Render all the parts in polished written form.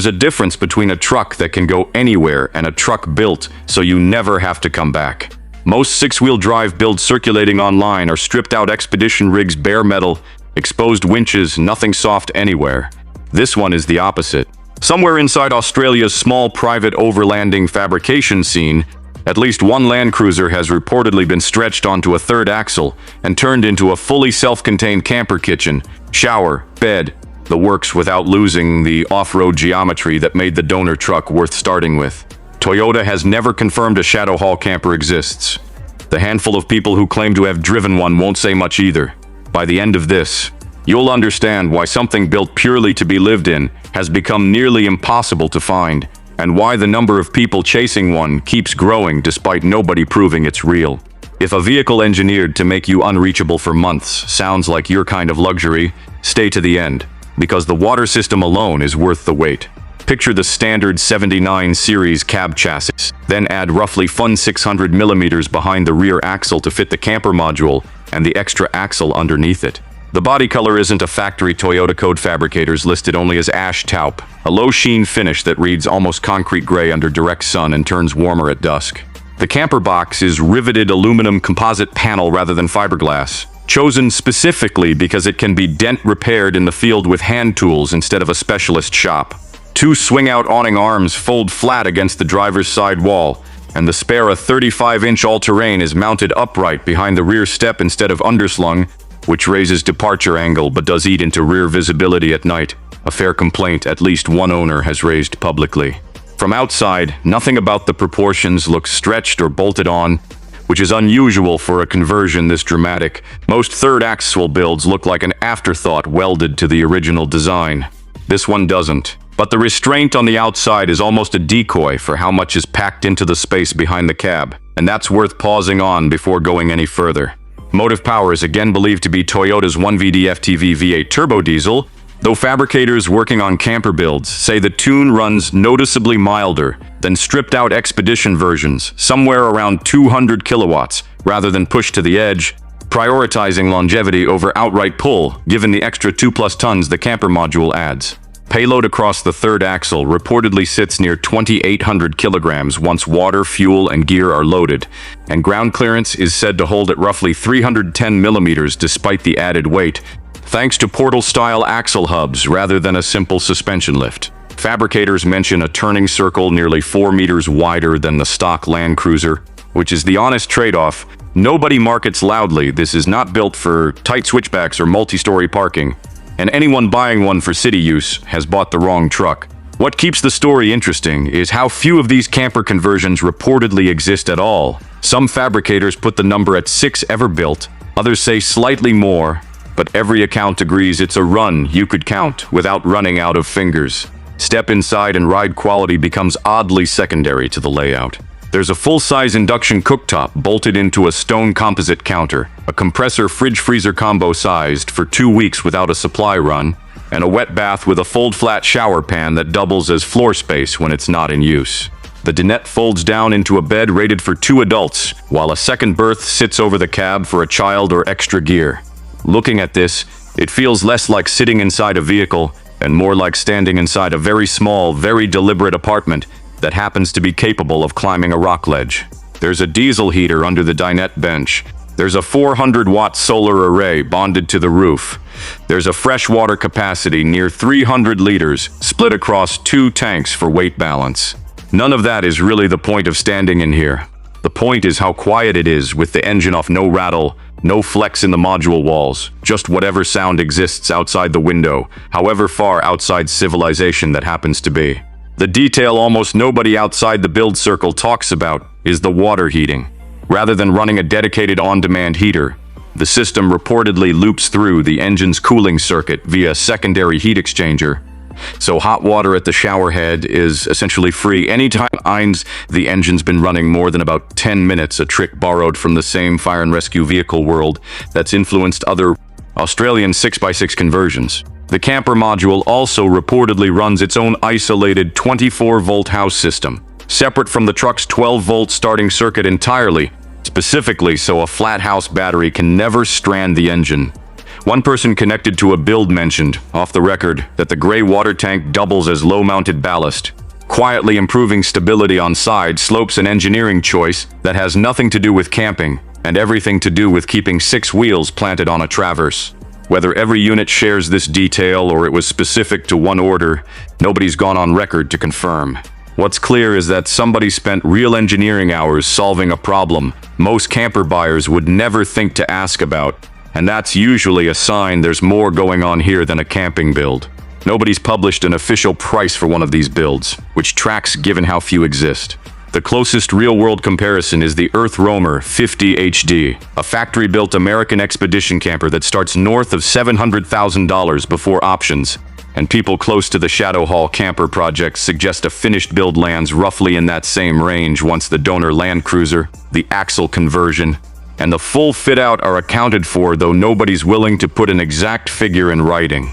There's a difference between a truck that can go anywhere and a truck built so you never have to come back. Most six-wheel drive builds circulating online are stripped-out expedition rigs, bare metal, exposed winches, nothing soft anywhere. This one is the opposite. Somewhere inside Australia's small private overlanding fabrication scene, at least one Land Cruiser has reportedly been stretched onto a third axle and turned into a fully self-contained camper kitchen, shower, bed, the works, without losing the off-road geometry that made the donor truck worth starting with. Toyota has never confirmed a shadow haul camper exists. The handful of people who claim to have driven one won't say much either. By the end of this, you'll understand why something built purely to be lived in has become nearly impossible to find, and why the number of people chasing one keeps growing despite nobody proving it's real. If a vehicle engineered to make you unreachable for months sounds like your kind of luxury, stay to the end, because the water system alone is worth the wait. Picture the standard 79 series cab chassis, then add roughly fun 600 millimeters behind the rear axle to fit the camper module and the extra axle underneath it. The body color isn't a factory Toyota code. Fabricators listed only as ash taupe, a low sheen finish that reads almost concrete gray under direct sun and turns warmer at dusk. The camper box is riveted aluminum composite panel rather than fiberglass, chosen specifically because it can be dent repaired in the field with hand tools instead of a specialist shop. Two swing-out awning arms fold flat against the driver's side wall, and the spare 35-inch all-terrain is mounted upright behind the rear step instead of underslung, which raises departure angle but does eat into rear visibility at night, a fair complaint at least one owner has raised publicly. From outside, nothing about the proportions looks stretched or bolted on, which is unusual for a conversion this dramatic. Most third axle builds look like an afterthought welded to the original design. This one doesn't. But the restraint on the outside is almost a decoy for how much is packed into the space behind the cab, and that's worth pausing on before going any further. Motive power is again believed to be Toyota's 1VD FTV V8 turbo diesel, though fabricators working on camper builds say the tune runs noticeably milder than stripped-out expedition versions, somewhere around 200 kilowatts, rather than pushed to the edge, prioritizing longevity over outright pull, given the extra 2+ tons the camper module adds. Payload across the third axle reportedly sits near 2,800 kilograms once water, fuel, and gear are loaded, and ground clearance is said to hold at roughly 310 millimeters despite the added weight, thanks to portal-style axle hubs rather than a simple suspension lift. Fabricators mention a turning circle nearly 4 meters wider than the stock Land Cruiser, which is the honest trade-off. Nobody markets loudly this is not built for tight switchbacks or multi-story parking, and anyone buying one for city use has bought the wrong truck. What keeps the story interesting is how few of these camper conversions reportedly exist at all. Some fabricators put the number at 6 ever built, others say slightly more, but every account agrees it's a run you could count without running out of fingers. Step inside and ride quality becomes oddly secondary to the layout. There's a full-size induction cooktop bolted into a stone composite counter, a compressor fridge-freezer combo sized for 2 weeks without a supply run, and a wet bath with a fold-flat shower pan that doubles as floor space when it's not in use. The dinette folds down into a bed rated for 2 adults, while a second berth sits over the cab for a child or extra gear. Looking at this, it feels less like sitting inside a vehicle and more like standing inside a very small, very deliberate apartment that happens to be capable of climbing a rock ledge. There's a diesel heater under the dinette bench. There's a 400-watt solar array bonded to the roof. There's a freshwater capacity near 300 liters, split across 2 tanks for weight balance. None of that is really the point of standing in here. The point is how quiet it is with the engine off, no rattle, no flex in the module walls, just whatever sound exists outside the window, however far outside civilization that happens to be. The detail almost nobody outside the build circle talks about is the water heating. Rather than running a dedicated on-demand heater, the system reportedly loops through the engine's cooling circuit via a secondary heat exchanger, so hot water at the shower head is essentially free anytime the engine's been running more than about 10 minutes, a trick borrowed from the same fire and rescue vehicle world that's influenced other Australian 6x6 conversions. The camper module also reportedly runs its own isolated 24-volt house system, separate from the truck's 12-volt starting circuit entirely, specifically so a flat house battery can never strand the engine. One person connected to a build mentioned, off the record, that the gray water tank doubles as low-mounted ballast, quietly improving stability on side slopes, an engineering choice that has nothing to do with camping and everything to do with keeping 6 wheels planted on a traverse. Whether every unit shares this detail or it was specific to one order, nobody's gone on record to confirm. What's clear is that somebody spent real engineering hours solving a problem most camper buyers would never think to ask about, and that's usually a sign there's more going on here than a camping build. Nobody's published an official price for one of these builds, which tracks given how few exist. The closest real-world comparison is the Earth Roamer 50 HD, a factory-built American expedition camper that starts north of $700,000 before options, and people close to the Shadow Hall camper project suggest a finished build lands roughly in that same range once the donor Land Cruiser, the axle conversion, and the full fit-out are accounted for, though nobody's willing to put an exact figure in writing.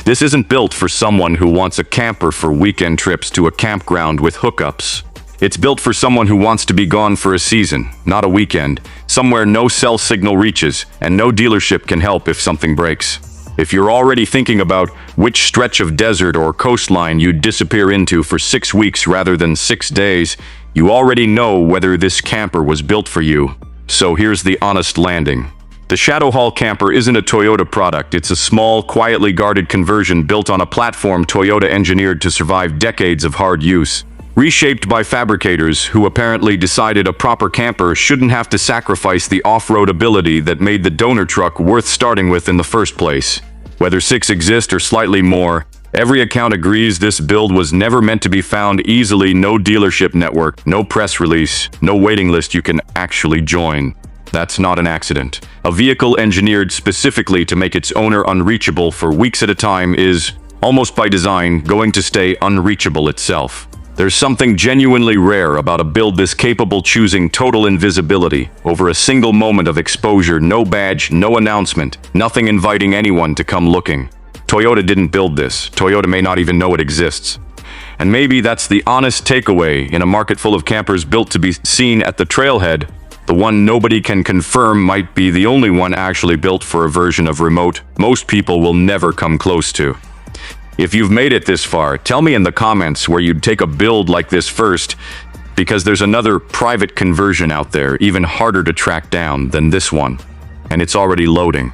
This isn't built for someone who wants a camper for weekend trips to a campground with hookups. It's built for someone who wants to be gone for a season, not a weekend, somewhere no cell signal reaches and no dealership can help if something breaks. If you're already thinking about which stretch of desert or coastline you'd disappear into for 6 weeks rather than 6 days, you already know whether this camper was built for you. So here's the honest landing. The Shadow Hall camper isn't a Toyota product. It's a small, quietly guarded conversion built on a platform Toyota engineered to survive decades of hard use. Reshaped by fabricators who apparently decided a proper camper shouldn't have to sacrifice the off-road ability that made the donor truck worth starting with in the first place. Whether 6 exist or slightly more, every account agrees this build was never meant to be found easily. No dealership network, no press release, no waiting list you can actually join. That's not an accident. A vehicle engineered specifically to make its owner unreachable for weeks at a time is, almost by design, going to stay unreachable itself. There's something genuinely rare about a build this capable, choosing total invisibility over a single moment of exposure, no badge, no announcement, nothing inviting anyone to come looking. Toyota didn't build this. Toyota may not even know it exists. And maybe that's the honest takeaway in a market full of campers built to be seen at the trailhead. The one nobody can confirm might be the only one actually built for a version of remote most people will never come close to. If you've made it this far, tell me in the comments where you'd take a build like this first, because there's another private conversion out there even harder to track down than this one, and it's already loading.